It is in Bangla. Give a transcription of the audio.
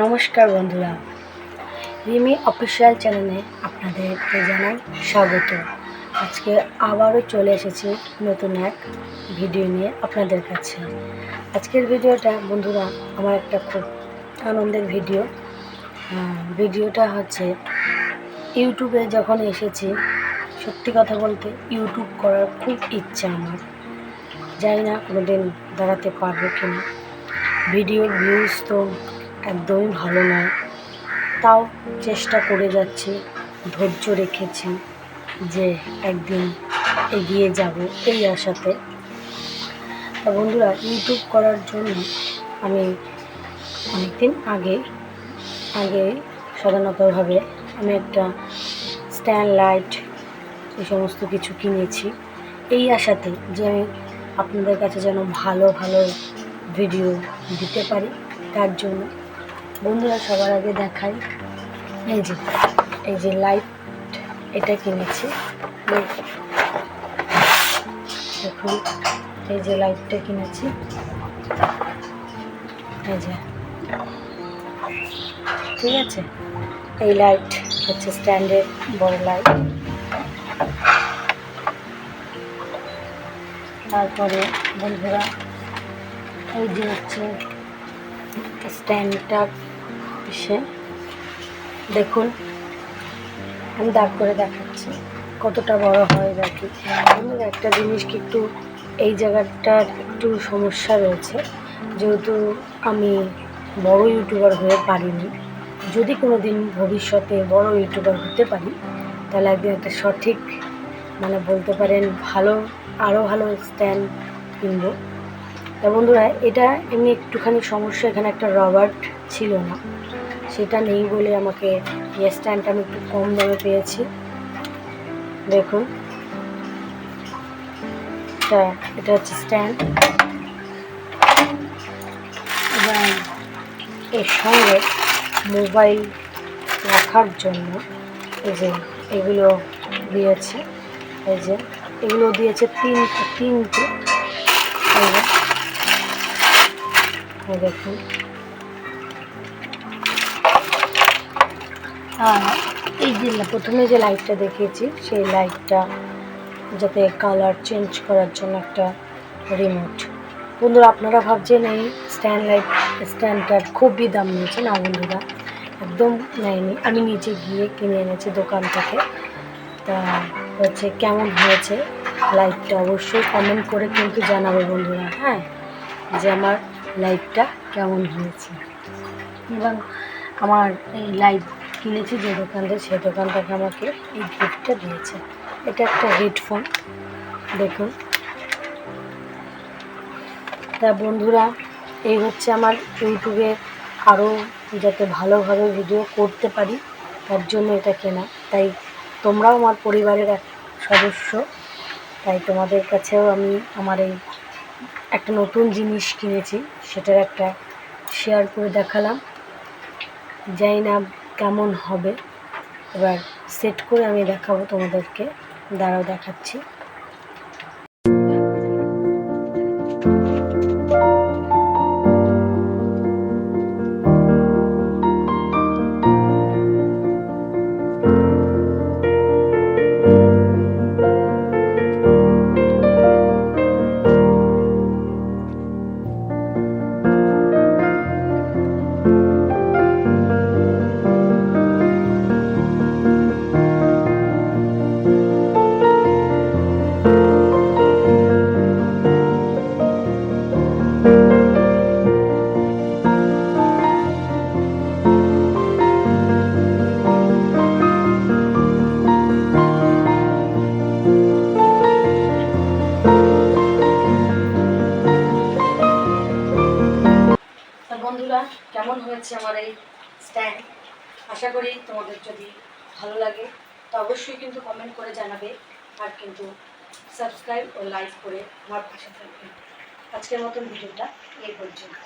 নমস্কার বন্ধুরা, রিমি অফিসিয়াল চ্যানেলে আপনাদেরকে জানাই স্বাগত। আজকে আবারও চলে এসেছি নতুন এক ভিডিও নিয়ে আপনাদের কাছে। আজকের ভিডিওটা বন্ধুরা আমার একটা খুব আনন্দের ভিডিওটা হচ্ছে ইউটিউবে যখন এসেছি, সত্যি কথা বলতে ইউটিউব করার খুব ইচ্ছা আমার। জানি না কোনোদিন দাঁড়াতে পারবো কিনা। ভিডিওর ভিউজ তো একদমই ভালো নয়, তাও চেষ্টা করে যাচ্ছি, ধৈর্য রেখেছি যে একদিন এগিয়ে যাব এই আশাতে। তা বন্ধুরা, ইউটিউব করার জন্য আমি অনেকদিন আগে সাধারণতভাবে আমি একটা স্ট্যান্ড লাইট এই সমস্ত কিছু কিনেছি এই আশাতে যে আমি আপনাদের কাছে যেন ভালো ভিডিও দিতে পারি। তার জন্য বন্ধুরা সবার আগে দেখাই, এই যে লাইট এটা কিনেছি। দেখুন, এই যে লাইটটা কিনেছি, এই যে, ঠিক আছে। এই লাইট হচ্ছে স্ট্যান্ডের বড় লাইট। তারপরে বন্ধুরা এই যে হচ্ছে স্ট্যান্ডটা, এসে দেখুন আমি দাগ করে দেখাচ্ছি কতটা বড় হয় বা কি। একটা জিনিস কি, একটু এই জায়গাটার একটু সমস্যা রয়েছে, যেহেতু আমি বড় ইউটিউবার হয়ে পারিনি। যদি কোনো দিন ভবিষ্যতে বড় ইউটিউবার হতে পারি, তাহলে একদিন একটা সঠিক, মানে বলতে পারেন আরও ভালো স্ট্যান্ড কিনবো। তা বন্ধুরা, এটা এমনি একটুখানি সমস্যা, এখানে একটা রবার ছিল না, সেটা নেই বলে আমাকে এই স্ট্যান্ডটা আমি একটু কম দামে পেয়েছি। দেখুন, এটা হচ্ছে স্ট্যান্ড, এবং এর সঙ্গে মোবাইল রাখার জন্য এই যে এগুলো দিয়েছে, এগুলো দিয়েছে তিনটে। দেখুন, আর এই যে প্রথমে যে লাইটটা দেখিয়েছি, সেই লাইটটা যাতে কালার চেঞ্জ করার জন্য একটা রিমোট। বন্ধুরা, আপনারা ভাবছেন এই স্ট্যান্ডটার খুবই দাম নিয়েছে। না বন্ধুরা, একদম নেয়নি, আমি নিচে গিয়ে কিনে এনেছি দোকান থেকে। তা হচ্ছে কেমন হয়েছে লাইটটা অবশ্যই কমেন্ট করে কিন্তু জানাবে বন্ধুরা, হ্যাঁ, যে আমার লাইটটা কেমন হয়েছে। এবং আমার এই লাইট কিনেছি যে দোকান থেকে, সেই দোকান থেকে আমাকে এই গিফটটা দিয়েছে। এটা একটা হেডফোন, দেখুন। তা বন্ধুরা, এই হচ্ছে আমার ইউটিউবে আরও যাতে ভালোভাবে ভিডিও করতে পারি, তার জন্য এটা কেনা। তাই তোমরাও আমার পরিবারের এক সদস্য, তাই তোমাদের কাছেও আমি আমার এই একটা নতুন জিনিস কিনেছি, সেটার একটা শেয়ার করে দেখালাম। জানি না কেমন হবে, এবার সেট করে আমি দেখাবো তোমাদেরকে। দাঁড়াও, দেখাচ্ছি। বন্ধুরা, কেমন হয়েছে আমার এই স্ট্যান্ড? আশা করি তোমাদের যদি ভালো লাগে তো অবশ্যই কিন্তু কমেন্ট করে জানাবে, আর কিন্তু সাবস্ক্রাইব ও লাইক করে আমার পাশে থাকবে। আজকের মতন ভিডিওটা এই পর্যন্ত।